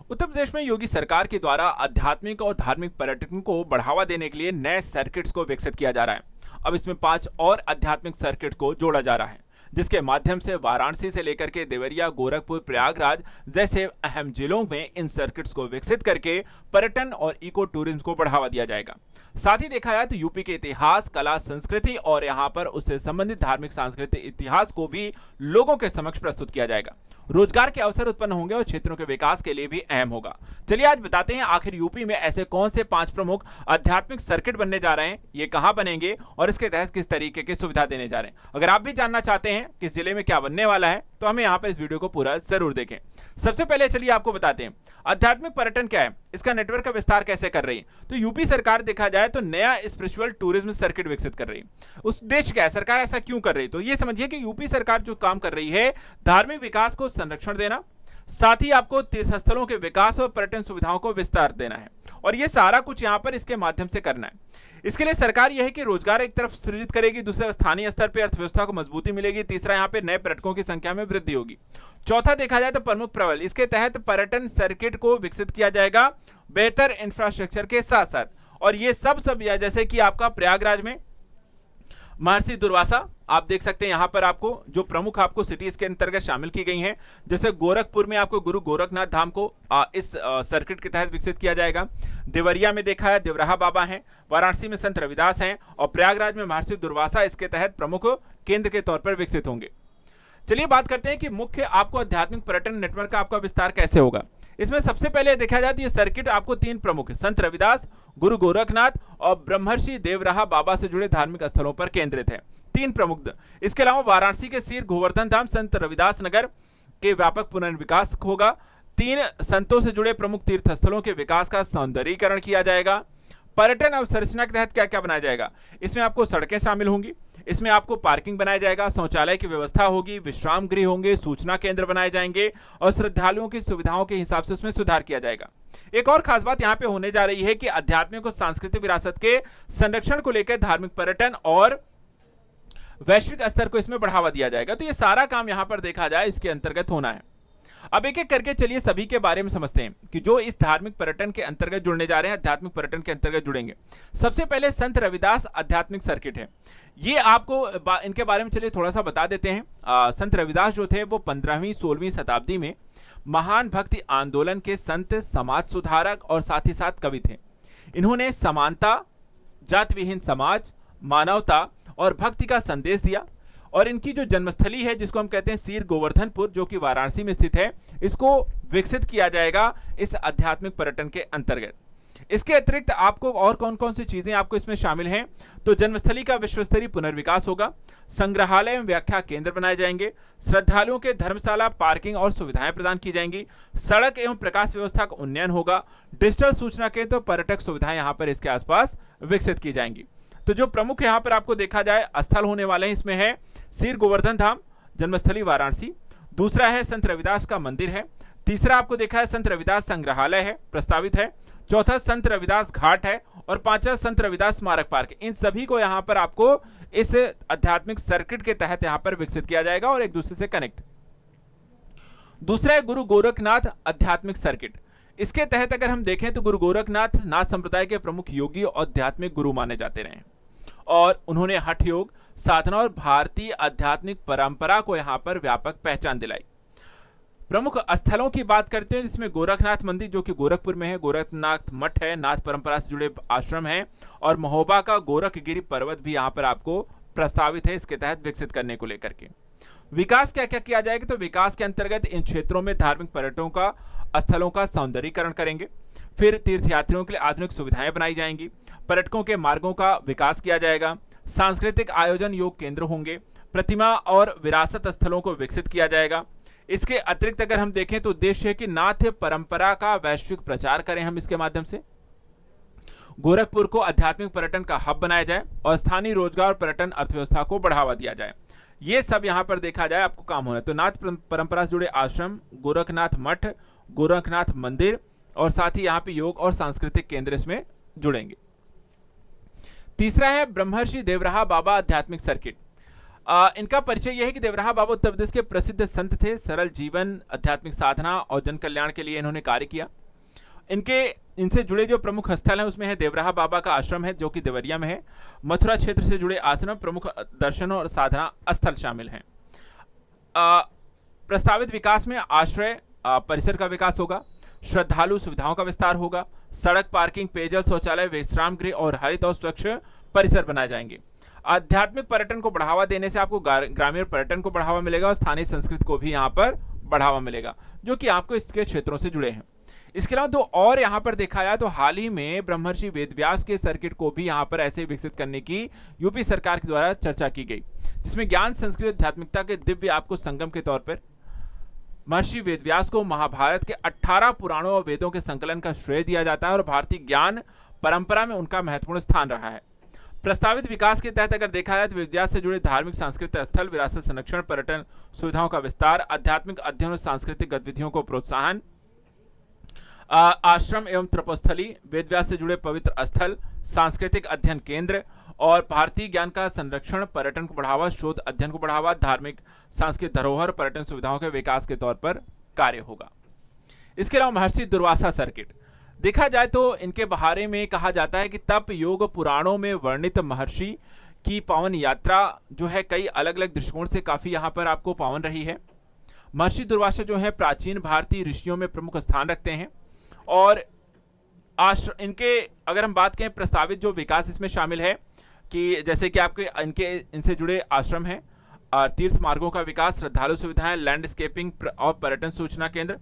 उत्तर प्रदेश में योगी सरकार के द्वारा आध्यात्मिक और धार्मिक पर्यटन को बढ़ावा देने के लिए नए सर्किट्स को विकसित किया जा रहा है। अब इसमें 5 और आध्यात्मिक सर्किट को जोड़ा जा रहा है, जिसके माध्यम से वाराणसी से लेकर के देवरिया, गोरखपुर, प्रयागराज जैसे अहम जिलों में इन सर्किट्स को विकसित करके पर्यटन और इको टूरिज्म को बढ़ावा दिया जाएगा। साथ ही देखा जाए तो यूपी के इतिहास, कला, संस्कृति और यहाँ पर उससे संबंधित धार्मिक सांस्कृतिक इतिहास को भी लोगों के समक्ष प्रस्तुत किया जाएगा। रोजगार के अवसर उत्पन्न होंगे और क्षेत्रों के विकास के लिए भी अहम होगा। चलिए आज बताते हैं आखिर यूपी में ऐसे कौन से 5 प्रमुख आध्यात्मिक सर्किट बनने जा रहे हैं, ये कहां बनेंगे और इसके तहत किस तरीके की सुविधा देने जा रहे हैं। अगर आप भी जानना चाहते हैं किस जिले में क्या बनने वाला है तो हमें यहाँ पर इस वीडियो को पूरा जरूर देखें। सबसे पहले चलिए आपको बताते हैं आध्यात्मिक पर्यटन क्या है, इसका नेटवर्क का विस्तार कैसे कर रही है। तो यूपी सरकार देखा जाए तो नया स्पिरिचुअल टूरिज्म सर्किट विकसित कर रही है। उस उद्देश्य क्या है, सरकार ऐसा क्यों कर रही है, तो ये समझिए कि यूपी सरकार जो काम कर रही है धार्मिक विकास को संरक्षण देना, साथ ही आपको तीर्थस्थलों के विकास और पर्यटन सुविधाओं को विस्तार देना है और ये सारा कुछ यहाँ पर इसके माध्यम से करना है। इसके लिए सरकार यह है कि रोजगार एक तरफ सृजित करेगी, दूसरा स्थानीय स्तर पर अर्थव्यवस्था को मजबूती मिलेगी, तीसरा यहाँ पे नए पर्यटकों की संख्या में वृद्धि होगी, चौथा देखा जाए तो प्रमुख प्रबल, इसके तहत पर्यटन सर्किट को विकसित किया जाएगा बेहतर इंफ्रास्ट्रक्चर के साथ साथ। और ये सब जैसे कि आपका प्रयागराज में महर्षि दुर्वासा आप देख सकते हैं, यहां पर आपको जो प्रमुख आपको सिटीज के अंतर्गत शामिल की गई हैं, जैसे गोरखपुर में आपको गुरु गोरखनाथ धाम को इस सर्किट के तहत विकसित किया जाएगा। देवरिया में देखा है देवराहा बाबा हैं, वाराणसी में संत रविदास हैं और प्रयागराज में महर्षि दुर्वासा इसके तहत प्रमुख केंद्र के तौर पर विकसित होंगे। चलिए बात करते हैं कि मुख्य आपको आध्यात्मिक पर्यटन नेटवर्क का आपका विस्तार कैसे होगा। इसमें सबसे पहले देखा जाए तो ये सर्किट आपको 3 प्रमुख संत रविदास, गुरु गोरखनाथ और ब्रह्मर्षि देवराहा बाबा से जुड़े धार्मिक स्थलों पर केंद्रित है, 3 प्रमुख। इसके अलावा वाराणसी के सीर गोवर्धन धाम, संत रविदास नगर के व्यापक पुनर्विकास होगा। 3 संतों से जुड़े प्रमुख तीर्थ स्थलों के विकास का सौंदर्यीकरण किया जाएगा। पर्यटन अवसंरचना के तहत क्या क्या बनाया जाएगा, इसमें आपको सड़कें शामिल होंगी, इसमें आपको पार्किंग बनाया जाएगा, शौचालय की व्यवस्था होगी, विश्राम गृह होंगे, सूचना केंद्र बनाए जाएंगे और श्रद्धालुओं की सुविधाओं के हिसाब से उसमें सुधार किया जाएगा। एक और खास बात यहाँ पे होने जा रही है कि आध्यात्मिक और सांस्कृतिक विरासत के संरक्षण को लेकर धार्मिक पर्यटन और वैश्विक स्तर को इसमें बढ़ावा दिया जाएगा। तो ये सारा काम यहाँ पर देखा जाए इसके अंतर्गत होना है। अब एक एक करके चलिए सभी के बारे में समझते हैं कि जो इस धार्मिक पर्यटन के अंतर्गत जुड़ने जा रहे हैं, आध्यात्मिक पर्यटन के अंतर्गत जुड़ेंगे। सबसे पहले संत रविदास आध्यात्मिक सर्किट है, ये आपको इनके बारे में चलिए थोड़ा सा बता देते हैं। संत रविदास जो थे वो 15वीं 16वीं शताब्दी में महान भक्ति आंदोलन के संत, समाज सुधारक और साथ ही साथ कवि थे। इन्होंने समानता, जाति विहीन समाज, मानवता और भक्ति का संदेश दिया और इनकी जो जन्मस्थली है जिसको हम कहते हैं सीर गोवर्धनपुर, जो कि वाराणसी में स्थित है, इसको विकसित किया जाएगा इस आध्यात्मिक पर्यटन के अंतर्गत। इसके अतिरिक्त आपको और कौन कौन सी चीजें आपको इसमें शामिल हैं, तो जन्मस्थली का विश्वस्तरीय पुनर्विकास होगा, संग्रहालय एवं व्याख्या केंद्र बनाए जाएंगे, श्रद्धालुओं के धर्मशाला, पार्किंग और सुविधाएं प्रदान की जाएंगी, सड़क एवं प्रकाश व्यवस्था का उन्नयन होगा, डिजिटल सूचना केंद्र, पर्यटक सुविधाएं यहाँ पर इसके आसपास विकसित की जाएंगी। तो जो प्रमुख यहाँ पर आपको देखा जाए स्थल होने वाले हैं, इसमें है सीर गोवर्धन धाम, जन्मस्थली वाराणसी, दूसरा है संत रविदास का मंदिर है, तीसरा आपको देखा है संत रविदास संग्रहालय है प्रस्तावित है, चौथा संत रविदास घाट है और पांचवा संत रविदास स्मारक पार्क। इन सभी को यहाँ पर आपको इस आध्यात्मिक सर्किट के तहत यहाँ पर विकसित किया जाएगा और एक दूसरे से कनेक्ट। दूसरा है गुरु गोरखनाथ आध्यात्मिक सर्किट। इसके तहत अगर हम देखें तो गुरु गोरखनाथ नाथ संप्रदाय के प्रमुख योगी और आध्यात्मिक गुरु माने जाते रहे और उन्होंने हठ योग, साधना और भारतीय आध्यात्मिक परंपरा को यहाँ पर व्यापक पहचान दिलाई। प्रमुख स्थलों की बात करते हैं जिसमें गोरखनाथ मंदिर जो कि गोरखपुर में है, गोरखनाथ मठ है, नाथ परंपरा से जुड़े आश्रम हैं और महोबा का गोरखगिरी पर्वत भी यहाँ पर आपको प्रस्तावित है इसके तहत विकसित करने को लेकर के। विकास क्या क्या किया जाएगा, तो विकास के अंतर्गत इन क्षेत्रों में धार्मिक पर्यटकों का स्थलों का सौंदर्यीकरण करेंगे, फिर तीर्थयात्रियों के लिए आधुनिक सुविधाएं बनाई जाएंगी, पर्यटकों के मार्गों का विकास किया जाएगा, सांस्कृतिक आयोजन योग केंद्र होंगे, प्रतिमा और विरासत स्थलों को विकसित किया जाएगा। इसके अतिरिक्त अगर हम देखें तो उद्देश्य है कि नाथ परंपरा का वैश्विक प्रचार करें हम इसके माध्यम से, गोरखपुर को आध्यात्मिक पर्यटन का हब बनाया जाए और स्थानीय रोजगार और पर्यटन अर्थव्यवस्था को बढ़ावा दिया जाए। ये सब यहाँ पर देखा जाए आपको काम होना है। तो नाथ परंपरा से जुड़े आश्रम, गोरखनाथ मठ, गोरखनाथ मंदिर और साथ ही यहाँ पे योग और सांस्कृतिक केंद्र इसमें जुड़ेंगे। तीसरा है ब्रह्मर्षि देवराहा बाबा आध्यात्मिक सर्किट। इनका परिचय यह है कि देवराहा बाबा उत्तर प्रदेश के प्रसिद्ध संत थे। सरल जीवन, आध्यात्मिक साधना और जन कल्याण के लिए इन्होंने कार्य किया। इनसे जुड़े जो प्रमुख स्थल हैं उसमें है देवराहा बाबा का आश्रम है जो कि देवरिया में है। मथुरा क्षेत्र से जुड़े आश्रम, प्रमुख दर्शनों और साधना स्थल शामिल हैं। प्रस्तावित विकास में आश्रय परिसर का विकास होगा, श्रद्धालु सुविधाओं का विस्तार होगा, सड़क, पार्किंग, पेयजल, शौचालय, विश्राम गृह और हरित और स्वच्छ परिसर बनाए जाएंगे। आध्यात्मिक पर्यटन को बढ़ावा देने से आपको ग्रामीण पर्यटन को बढ़ावा मिलेगा और स्थानीय संस्कृति को भी यहाँ पर बढ़ावा मिलेगा जो कि आपको इसके क्षेत्रों से जुड़े हैं। इसके अलावा दो और यहाँ पर देखा जाए तो हाल ही में ब्रह्मर्षि वेदव्यास के सर्किट को भी यहाँ पर ऐसे विकसित करने की यूपी सरकार के द्वारा चर्चा की गई, जिसमें ज्ञान, संस्कृति, आध्यात्मिकता के दिव्य आपको संगम के तौर पर महर्षि वेदव्यास को महाभारत के 18 पुराणों और वेदों के संकलन का श्रेय दिया जाता है और भारतीय ज्ञान परंपरा में उनका महत्वपूर्ण स्थान रहा है। प्रस्तावित विकास के तहत अगर देखा जाए तो वेदव्यास से जुड़े धार्मिक, सांस्कृतिक स्थल, विरासत संरक्षण, पर्यटन सुविधाओं का विस्तार, आध्यात्मिक अध्ययन और सांस्कृतिक गतिविधियों को प्रोत्साहन, आश्रम एवं तपस्थली, वेदव्यास से जुड़े पवित्र स्थल, सांस्कृतिक अध्ययन केंद्र और भारतीय ज्ञान का संरक्षण, पर्यटन को बढ़ावा, शोध अध्ययन को बढ़ावा, धार्मिक सांस्कृतिक धरोहर, पर्यटन सुविधाओं के विकास के तौर पर कार्य होगा। इसके अलावा महर्षि दुर्वासा सर्किट देखा जाए तो इनके बारे में कहा जाता है कि तप योग पुराणों में वर्णित महर्षि की पावन यात्रा जो है कई अलग अलग दृष्टिकोण से काफी यहाँ पर आपको पावन रही है। महर्षि दुर्वासा जो है प्राचीन भारतीय ऋषियों में प्रमुख स्थान रखते हैं और इनके अगर हम बात करें प्रस्तावित जो विकास इसमें शामिल है कि जैसे कि आपके इनसे जुड़े आश्रम हैं, तीर्थ मार्गों का विकास, श्रद्धालु सुविधाएं, लैंडस्केपिंग और पर्यटन सूचना केंद्र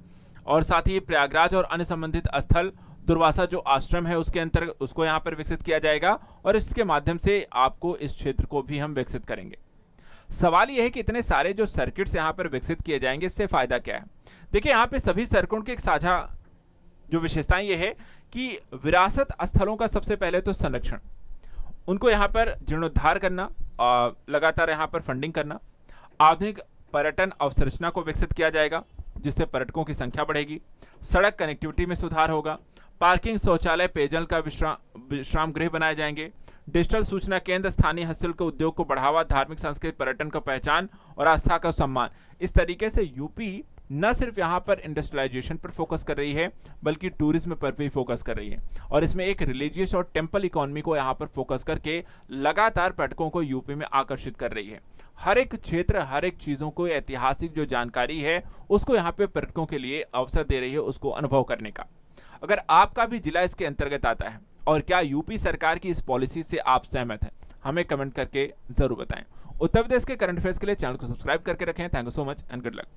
और साथ ही प्रयागराज और अन्य संबंधित स्थल, दुर्वासा जो आश्रम है उसके अंतर्गत उसको यहाँ पर विकसित किया जाएगा और इसके माध्यम से आपको इस क्षेत्र को भी हम विकसित करेंगे। सवाल यह है कि इतने सारे जो सर्किट्स यहाँ पर विकसित किए जाएंगे इससे फायदा क्या है। देखिए यहाँ पे सभी सर्किटों की एक साझा जो विशेषताएं ये है कि विरासत स्थलों का सबसे पहले तो संरक्षण, उनको यहाँ पर जीर्णोद्धार करना, लगातार यहाँ पर फंडिंग करना, आधुनिक पर्यटन अवसंरचना को विकसित किया जाएगा जिससे पर्यटकों की संख्या बढ़ेगी, सड़क कनेक्टिविटी में सुधार होगा, पार्किंग, शौचालय, पेयजल का विश्राम गृह बनाए जाएंगे, डिजिटल सूचना केंद्र, स्थानीय हस्तशिल्प उद्योग को बढ़ावा, धार्मिक, सांस्कृतिक, पर्यटन का पहचान और आस्था का सम्मान। इस तरीके से यूपी न सिर्फ यहाँ पर इंडस्ट्रियलाइजेशन पर फोकस कर रही है बल्कि टूरिज्म पर भी फोकस कर रही है और इसमें एक रिलीजियस और टेम्पल इकोनॉमी को यहाँ पर फोकस करके लगातार पर्यटकों को यूपी में आकर्षित कर रही है। हर एक क्षेत्र, हर एक चीज़ों को, ऐतिहासिक जो जानकारी है उसको यहाँ पे पर्यटकों के लिए अवसर दे रही है उसको अनुभव करने का। अगर आपका भी जिला इसके अंतर्गत आता है और क्या यूपी सरकार की इस पॉलिसी से आप सहमत हैं, हमें कमेंट करके जरूर बताएं। उत्तर प्रदेश के करंट अफेयर्स के लिए चैनल को सब्सक्राइब करके रखें। Thank you so much and good luck.